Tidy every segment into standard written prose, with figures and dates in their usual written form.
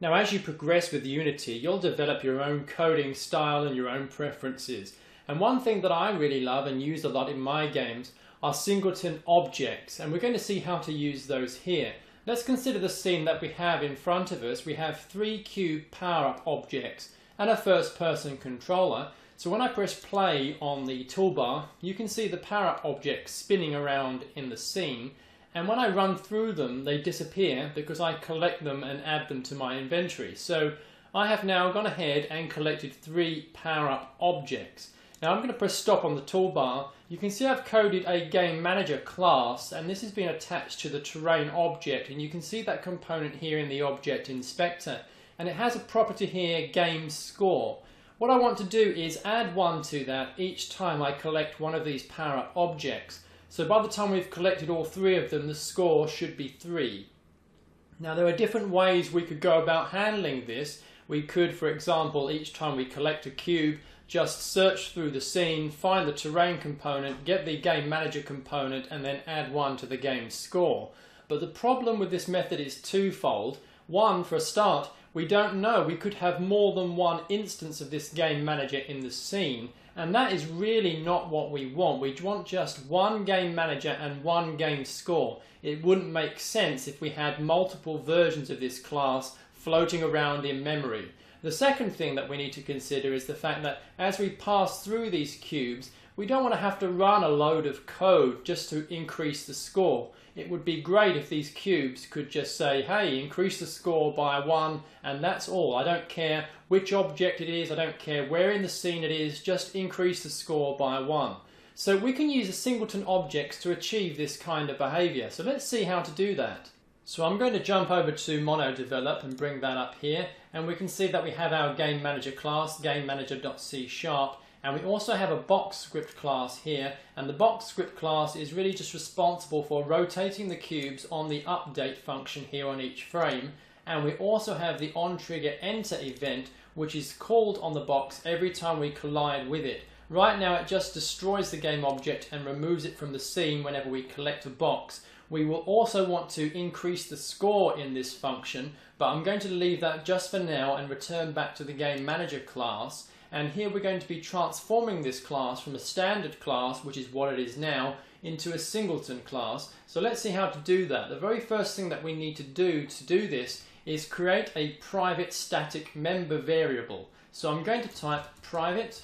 Now, as you progress with Unity, you'll develop your own coding style and your own preferences. And one thing that I really love and use a lot in my games are singleton objects, and we're going to see how to use those here. Let's consider the scene that we have in front of us. We have 3 cube power-up objects and a first-person controller. So when I press play on the toolbar, you can see the power-up objects spinning around in the scene. And when I run through them, they disappear because I collect them and add them to my inventory. So I have now gone ahead and collected 3 power-up objects. Now I'm going to press stop on the toolbar. You can see I've coded a game manager class, and this has been attached to the terrain object, and you can see that component here in the object inspector, and it has a property here, game score. What I want to do is add 1 to that each time I collect one of these power-up objects. So by the time we've collected all 3 of them, the score should be 3. Now there are different ways we could go about handling this. We could, for example, each time we collect a cube, just search through the scene, find the terrain component, get the game manager component, and then add 1 to the game score. But the problem with this method is twofold. One, for a start, we don't know. We could have more than 1 instance of this game manager in the scene, and that is really not what we want. We want just 1 game manager and 1 game score. It wouldn't make sense if we had multiple versions of this class floating around in memory. The second thing that we need to consider is the fact that as we pass through these cubes, we don't want to have to run a load of code just to increase the score. It would be great if these cubes could just say, hey, increase the score by 1, and that's all. I don't care which object it is, I don't care where in the scene it is, just increase the score by 1. So we can use a singleton objects to achieve this kind of behavior. So let's see how to do that. So I'm going to jump over to MonoDevelop and bring that up here, and we can see that we have our game manager class, gamemanager.c#, and we also have a box script class here, and the box script class is really just responsible for rotating the cubes on the update function here on each frame, and we also have the onTrigger enter event, which is called on the box every time we collide with it. Right now it just destroys the game object and removes it from the scene whenever we collect a box. We will also want to increase the score in this function, but I'm going to leave that just for now and return back to the game manager class. And here we're going to be transforming this class from a standard class, which is what it is now, into a singleton class. So let's see how to do that. The very first thing that we need to do this is create a private static member variable. So I'm going to type private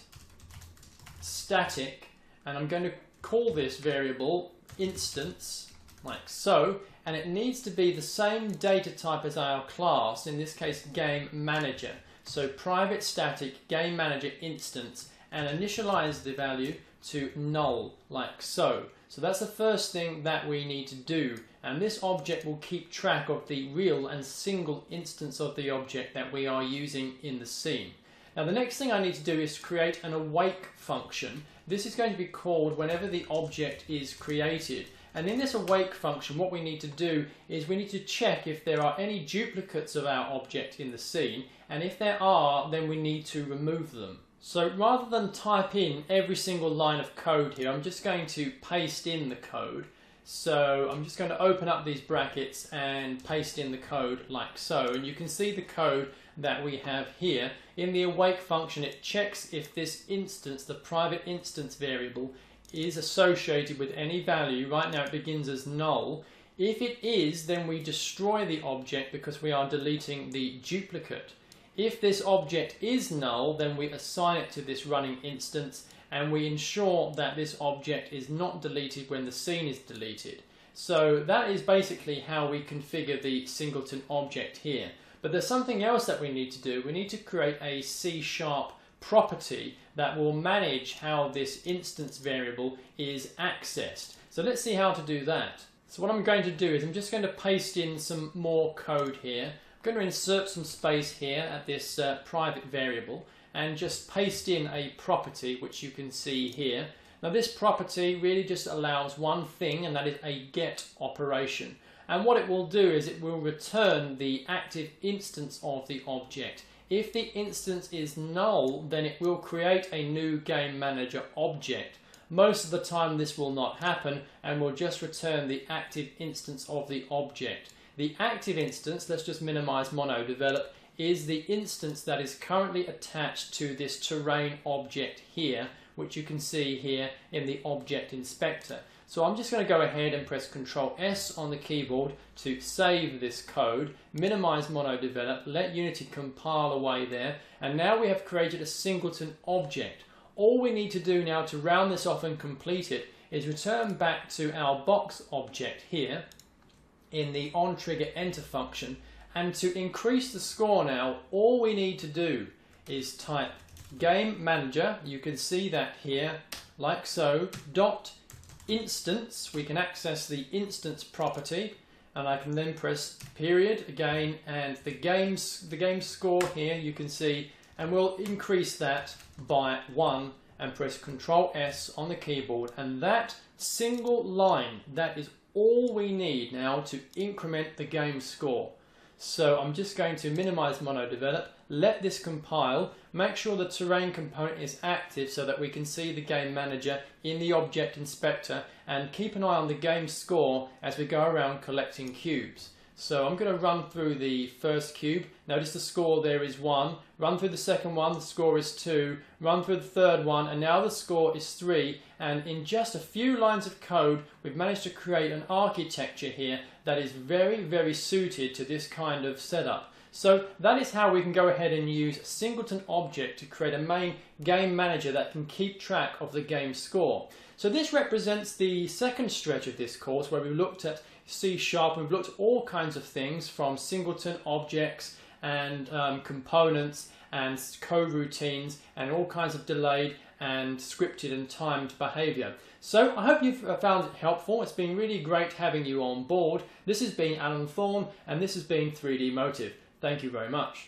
static, and I'm going to call this variable instance, like so, and it needs to be the same data type as our class, in this case game manager. So private static game manager instance, and initialize the value to null, like so. So that's the first thing that we need to do, and this object will keep track of the real and single instance of the object that we are using in the scene. Now the next thing I need to do is create an awake function. This is going to be called whenever the object is created. And in this awake function, what we need to do is we need to check if there are any duplicates of our object in the scene, and if there are, then we need to remove them. So rather than type in every single line of code here, I'm just going to paste in the code. So I'm just going to open up these brackets and paste in the code like so, and you can see the code that we have here. In the awake function, it checks if this instance, the private instance variable, is associated with any value. Right now it begins as null. If it is, then we destroy the object because we are deleting the duplicate. If this object is null, then we assign it to this running instance, and we ensure that this object is not deleted when the scene is deleted. So that is basically how we configure the singleton object here. But there's something else that we need to do. We need to create a C# property that will manage how this instance variable is accessed. So let's see how to do that. So what I'm going to do is I'm just going to paste in some more code here. I'm going to insert some space here at this private variable and just paste in a property which you can see here. Now this property really just allows one thing, and that is a get operation. And what it will do is it will return the active instance of the object. If the instance is null, then it will create a new game manager object. Most of the time this will not happen and will just return the active instance of the object. The active instance, let's just minimize MonoDevelop, is the instance that is currently attached to this terrain object here, which you can see here in the object inspector. So I'm just going to go ahead and press Ctrl S on the keyboard to save this code, minimize MonoDevelop, let Unity compile away there, and now we have created a singleton object. All we need to do now to round this off and complete it is return back to our box object here in the onTriggerEnter function, and to increase the score now, all we need to do is type Game Manager, you can see that here, like so, dot instance, we can access the instance property, and I can then press period again, and the game score here you can see, and we'll increase that by 1 and press Ctrl S on the keyboard, and that single line, that is all we need now to increment the game score. So I'm just going to minimize MonoDevelop, let this compile, make sure the terrain component is active so that we can see the game manager in the object inspector, and keep an eye on the game score as we go around collecting cubes. So I'm going to run through the first cube. Notice the score there is 1. Run through the second one, the score is 2. Run through the third one, and now the score is 3. And in just a few lines of code, we've managed to create an architecture here that is very, very suited to this kind of setup. So that is how we can go ahead and use a singleton object to create a main game manager that can keep track of the game score. So this represents the second stretch of this course, where we looked at C#, we've looked at all kinds of things from singleton objects and components and code routines and all kinds of delayed and scripted and timed behavior. So I hope you've found it helpful. It's been really great having you on board. This has been Alan Thorne, and this has been 3D Motive. Thank you very much.